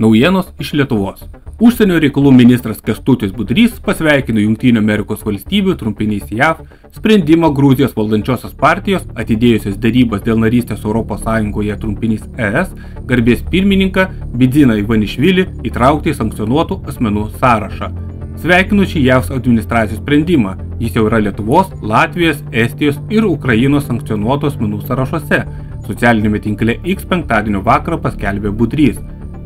Naujienos iš Lietuvos. Užsienio reikalų ministras Kęstutis Budrys pasveikino Jungtinių Amerikos valstybių, trumpiniais JAV, sprendimą Gruzijos valdančiosios partijos, atidėjusios derybas dėl narystės Europos Sąjungoje trumpiniais ES, garbės pirmininką Bidziną Ivanišvilį įtraukti į sankcionuotų asmenų sąrašą. Sveikinu šį JAV administracijos sprendimą. Jis jau yra Lietuvos, Latvijos, Estijos ir Ukrainos sankcionuotų asmenų sąrašuose. Socialinėme tinkle X penktadienio vakarą paskelbė Budrys.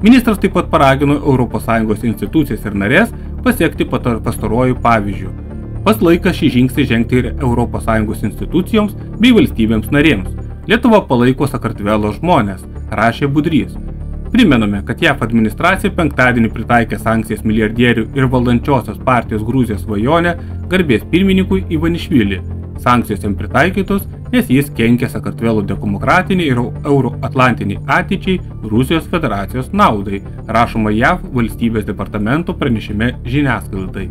Ministras taip pat paragino ES institucijas ir narės pasiekti pastaruoju pavyzdžiu. Pas laikas šį žingsnį žengti ir ES institucijoms bei valstybėms narėms. Lietuva palaiko Sakartvelo žmonės, rašė Budrys. Primename, kad JAV administracija penktadienį pritaikė sankcijas milijardierių ir valdančiosios partijos Gruzijos svajonę garbės pirmininkui Ivanišvilį. Sankcijos jam pritaikytos, nes jis kenkia Sakartvelo demokratiniai ir euroatlantiniai ateičiai Rusijos federacijos naudai, rašoma JAV valstybės departamento pranešime žiniasklaidai.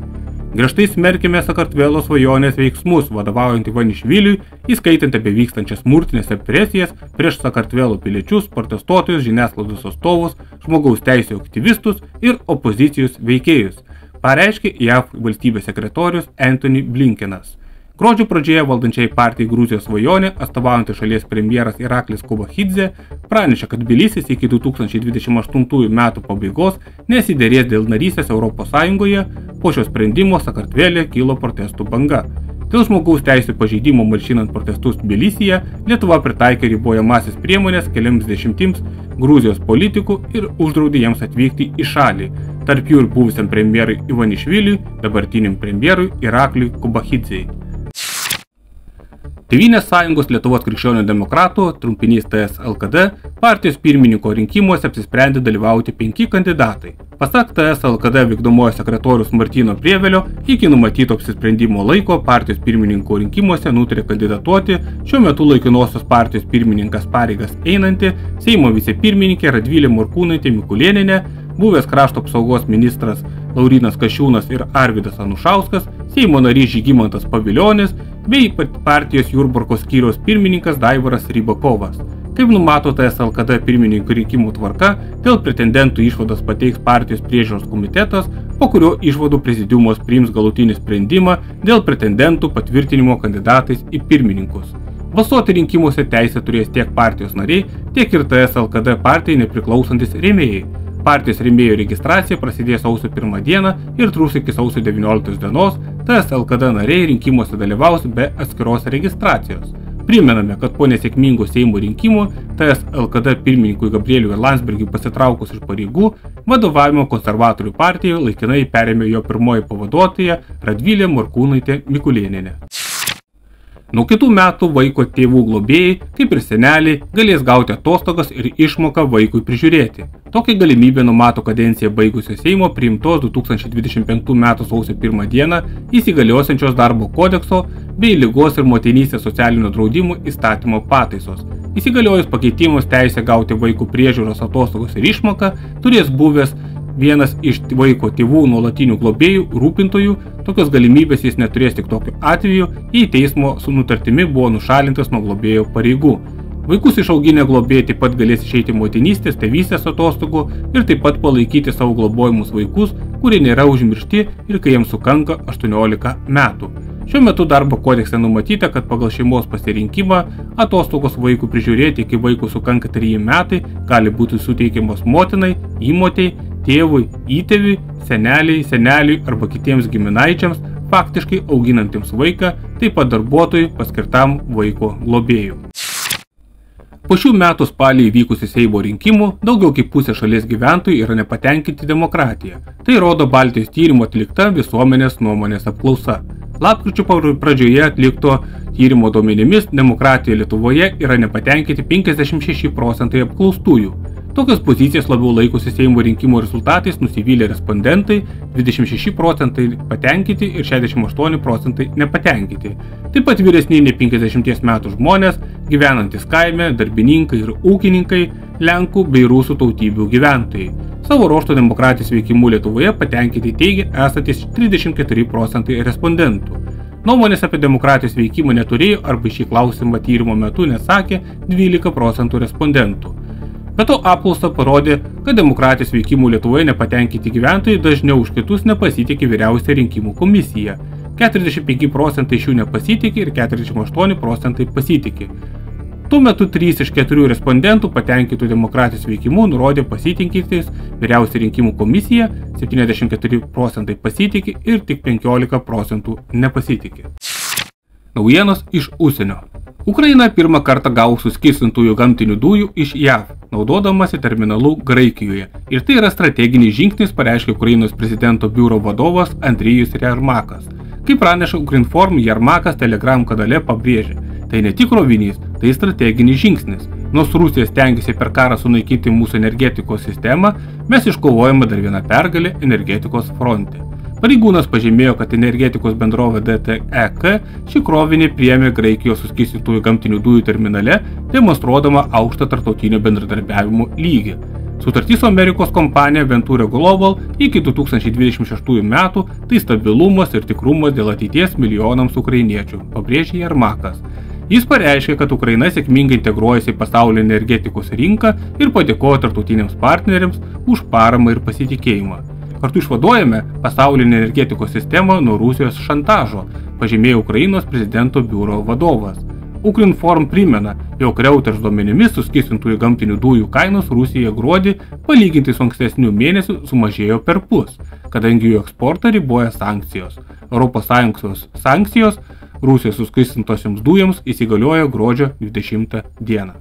Griežtai smerkime Sakartvelo svajonės veiksmus, vadovaujant Ivanišviliui, įskaitant apie vykstančias smurtinės represijas prieš Sakartvelo piliečius, protestuotojus, žiniasklaidos atstovus, žmogaus teisių aktyvistus ir opozicijos veikėjus, pareiškė JAV valstybės sekretorius Antony Blinkenas. Gruodžio pradžioje valdančiai partijai Gruzijos svajonė, atstovaujantis šalies premjeras Iraklis Kobakhidze, pranešė, kad Tbilisis iki 2028 metų pabaigos nesiderės dėl narystės Europos Sąjungoje, po šio sprendimo Sakartvele kilo protestų banga. Dėl žmogaus teisių pažeidimo malšinant protestus Tbilisyje, Lietuva pritaikė ribojamasis priemonės keliams dešimtims Gruzijos politikų ir uždraudė jiems atvykti į šalį, tarp jų ir buvusiam premjerui Ivanišviliui, dabartiniam premjerui Irakliui Kobakhidze. Tėvynės sąjungos Lietuvos krikščionių demokratų, trumpinys TS LKD, partijos pirmininko rinkimuose apsisprendė dalyvauti 5 kandidatai. Pasak TS LKD vykdomojo sekretorius Martyno Prievelio, iki numatyto apsisprendimo laiko partijos pirmininko rinkimuose nutarė kandidatuoti šiuo metu laikinosios partijos pirmininkas pareigas einanti Seimo vicepirmininkė Radvilė Morkūnaitė Mikulėnienė, buvęs krašto apsaugos ministras Laurynas Kasčiūnas ir Arvydas Anušauskas, Seimo narys Žygimantas Pavilionis bei partijos Jurbarko skyriaus pirmininkas Daivaras Rybakovas. Kaip numato TS LKD pirmininkų rinkimų tvarka, dėl pretendentų išvadas pateiks partijos priežiūros komitetas, po kurio išvadų prezidiumas priims galutinį sprendimą dėl pretendentų patvirtinimo kandidatais į pirmininkus. Balsuoti rinkimuose teisę turės tiek partijos nariai, tiek ir TS LKD partijai nepriklausantis rėmėjai. Partijos rėmėjų registracija prasidės sausio 1 dieną ir truks iki sausio 19 dienos, TS LKD nariai rinkimuose dalyvaus be atskiros registracijos. Primename, kad po nesėkmingų Seimo rinkimų TS LKD pirmininkui Gabrieliui Landsbergiui pasitraukus iš pareigų, vadovavimo konservatorių partijai laikinai perėmė jo pirmoji pavaduotoja Radvilė Morkūnaitė Mikulėnienė. Nuo kitų metų vaiko tėvų globėjai, kaip ir seneliai, galės gauti atostogas ir išmoką vaikui prižiūrėti. Tokią galimybę numato kadenciją baigusio Seimo priimtos 2025 m. sausio 1 dieną įsigaliosiančios darbo kodekso bei ligos ir motinystės socialinio draudimų įstatymo pataisos. Įsigaliojus pakeitimus teisę gauti vaikų priežiūros atostogos ir išmoką turės buvęs vienas iš vaiko tėvų nuolatinių globėjų, rūpintojų. Tokios galimybės jis neturės tik tokiu atveju, jei teismo su nutartimi buvo nušalintas nuo globėjo pareigų. Vaikus išauginę globėjai taip pat galės išeiti motinystės, tėvystės atostogų ir taip pat palaikyti savo globojimus vaikus, kurie nėra užmiršti ir kai jiems sukanka 18 metų. Šiuo metu darbo kodekse numatyta, kad pagal šeimos pasirinkimą atostogos vaikų prižiūrėti iki vaikų sukanka 3 metai gali būti suteikiamos motinai, įmotei, tėvui, įtėviui, seneliui arba kitiems giminaičiams, faktiškai auginantiems vaiką, taip pat darbuotojui paskirtam vaiko globėjų. Po šių metų spalį įvykusių Seimo rinkimų daugiau kaip pusė šalies gyventojų yra nepatenkinti demokratija. Tai rodo Baltijos tyrimo atlikta visuomenės nuomonės apklausa. Lapkričio pradžioje atlikto tyrimo duomenimis demokratija Lietuvoje yra nepatenkinti 56% apklaustųjų. Tokios pozicijas labiau laikosi Seimo rinkimų rezultatais nusivylę respondentai, 26% patenkinti ir 68% nepatenkinti. Taip pat vyresni nei 50 metų žmonės, gyvenantis kaime, darbininkai ir ūkininkai, lenkų bei rusų tautybių gyventojai. Savo ruožtu demokratijos veikimu Lietuvoje patenkinti teigia esantis 34% respondentų. Nuomonės apie demokratijos veikimą neturėjo arba šį klausimą tyrimo metu nesakė 12% respondentų. Be to apklausa parodė, kad demokratijos veikimų Lietuvoje nepatenkinti gyventojai dažniau už kitus nepasitikė vyriausią rinkimų komisiją. 45% iš jų nepasitikė ir 48% pasitikė. Tuo metu 3 iš 4 respondentų patenkintų demokratijos veikimu nurodė pasitikintys vyriausią rinkimų komisiją, 74% pasitikė ir tik 15% nepasitikė. Naujienos iš užsienio. Ukraina pirmą kartą gaus suskystintųjų gamtinių dujų iš JAV, naudodamasi terminalu Graikijoje. Ir tai yra strateginis žingsnis, pareiškė Ukrainos prezidento biuro vadovas Andrijus Jermakas. Kaip praneša Ukrinform, Jermakas Telegram kanale pabrėžė, tai ne tik krovinys, tai strateginis žingsnis. Nors Rusija stengiasi per karą sunaikinti mūsų energetikos sistemą, mes iškovojame dar vieną pergalę energetikos fronte. Pareigūnas pažymėjo, kad energetikos bendrovė DTEK šį krovinį priėmė Graikijos suskystintųjų gamtinių dujų terminale, demonstruodama aukštą tarptautinio bendradarbiavimo lygį. Sutartis su Amerikos kompanija Ventura Global iki 2026 metų tai stabilumas ir tikrumas dėl ateities milijonams ukrainiečių, pabrėžė Jermakas. Jis pareiškė, kad Ukraina sėkmingai integruojasi į pasaulio energetikos rinką ir padėkojo tarptautiniams partneriams už paramą ir pasitikėjimą. Kartu išvaduojame pasaulinę energetikos sistemą nuo Rusijos šantažo, pažymėjo Ukrainos prezidento biuro vadovas. Ukrinform primena, jog Reuters duomenimis suskystintųjų gamtinių dujų kainos Rusijoje gruodį palyginti su ankstesniu mėnesiu sumažėjo perpus, kadangi jų eksportą riboja sankcijos. ES sankcijos Rusijos suskystintosioms dujoms įsigaliojo gruodžio 20 dieną.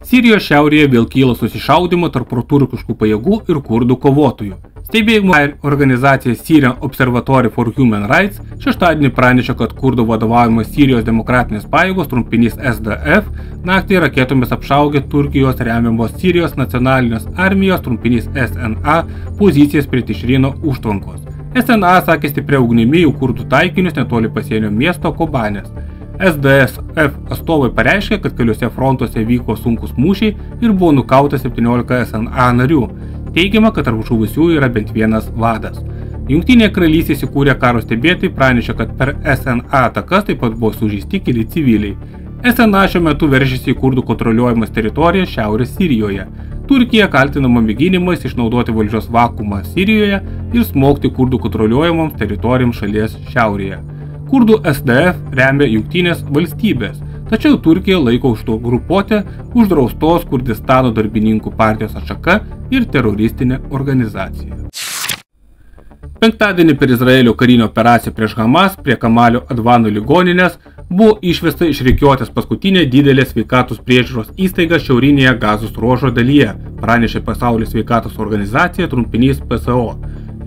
Sirijos šiaurėje vėl kyla susišaudymo tarp proturkiškų pajėgų ir kurdų kovotojų. Stebėjimo organizacija Syrian Observatory for Human Rights šeštadienį pranešė, kad kurdų vadovaujamos Sirijos demokratinės pajėgos, trumpinys SDF, naktį raketomis apšaugė Turkijos remiamos Sirijos nacionalinės armijos, trumpinys SNA, pozicijas prie Tišrino užtvankos. SNA sakė stipriau ugnimi į kurdų taikinius netoli pasienio miesto Kobanės. SDF atstovai pareiškė, kad keliuose frontuose vyko sunkus mūšiai ir buvo nukauta 17 SNA narių. Teigiama, kad tarp žuvusiųjų yra bent vienas vadas. Jungtinėje karalystėje įsikūrę karo stebėtojai pranešė, kad per SNA atakas taip pat buvo sužeisti keli civiliai. SNA šiuo metu veržiasi į kurdų kontroliuojamas teritorijas Šiaurės Sirijoje. Turkija kaltinama mėginimais išnaudoti valdžios vakuumą Sirijoje ir smogti kurdų kontroliuojamoms teritorijoms šalies šiaurėje. Kurdų SDF remia jungtinės valstybės, tačiau Turkija laiko už to grupuotę uždraustos Kurdistano darbininkų partijos atšaka ir teroristinė organizacija. Penktadienį per Izraelio karinę operaciją prieš Hamas prie Kamalio Advano ligoninės buvo išvesta iš rikiuotės paskutinė didelė sveikatos priežiūros įstaiga šiaurinėje Gazos ruožo dalyje, pranešė Pasaulio sveikatos organizacija, trumpinys PSO.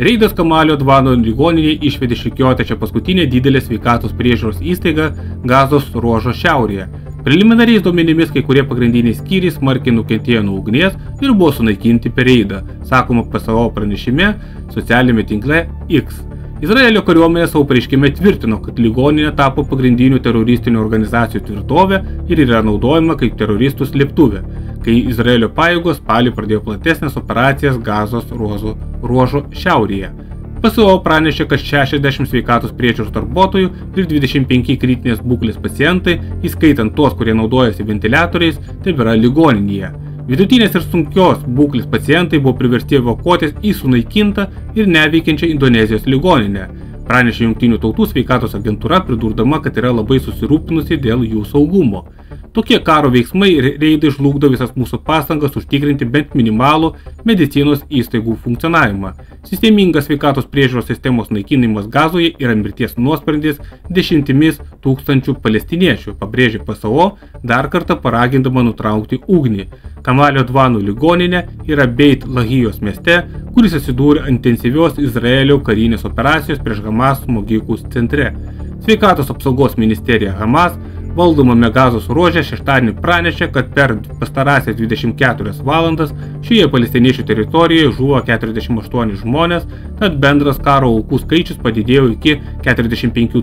Reidas Kamalio Advano ligoninėje išvedė iš rikiuotę čia paskutinė didelė sveikatos priežiūros įstaiga Gazos ruožo šiaurėje. Preliminariais duomenimis kai kurie pagrindiniai skyriai smarkiai nukentėjo nuo ugnies ir buvo sunaikinti per reidą, sakoma PSO pranešime socialinėme tinkle X. Izraelio kariuomenė savo pareiškime tvirtino, kad ligoninė tapo pagrindinių teroristinių organizacijų tvirtovė ir yra naudojama kaip teroristų slėptuvė, kai Izraelio pajėgos spalį pradėjo platesnės operacijas Gazos ruožo šiaurėje. PSO pranešė, kad 60 sveikatos priežiūros darbuotojų ir 25 kritinės būklės pacientai, įskaitant tuos, kurie naudojasi ventiliatoriais, tebėra ligoninėje. Vidutinės ir sunkios būklės pacientai buvo priversti evakuotis į sunaikintą ir neveikiančią Indonezijos ligoninę. Pranešė Jungtinių tautų sveikatos agentūra, pridurdama, kad yra labai susirūpinusi dėl jų saugumo. Tokie karo veiksmai ir reidai žlugdo visas mūsų pastangas užtikrinti bent minimalų medicinos įstaigų funkcionavimą. Sistemingas sveikatos priežiūros sistemos naikinimas Gazoje yra mirties nuosprendis dešimtimis tūkstančių palestiniečių, pabrėžė PSO, dar kartą paragindama nutraukti ugnį. Kamalio Advano ligoninė yra Beit Lahijos mieste, kuris atsidūrė intensyvios Izraelio karinės operacijos prieš Hamas smogikus centre. Sveikatos apsaugos ministerija Hamas valdomame Gazos ruože šeštadienį pranešė, kad per pastarąsias 24 valandas šioje palestiniečių teritorijoje žuvo 48 žmonės, tad bendras karo aukų skaičius padidėjo iki 45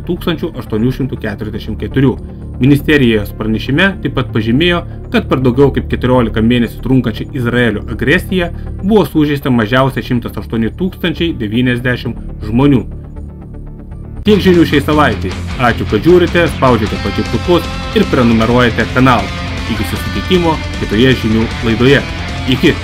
844. Ministerijos pranešime taip pat pažymėjo, kad per daugiau kaip 14 mėnesių trunkančią Izraelio agresiją buvo sužeista mažiausiai 108 090 žmonių. Tiek žinių šiai savaitei. Ačiū, kad žiūrite, spaudžiate patiktukus ir prenumeruojate kanalą. Iki susitikimo kitoje žinių laidoje. Iki!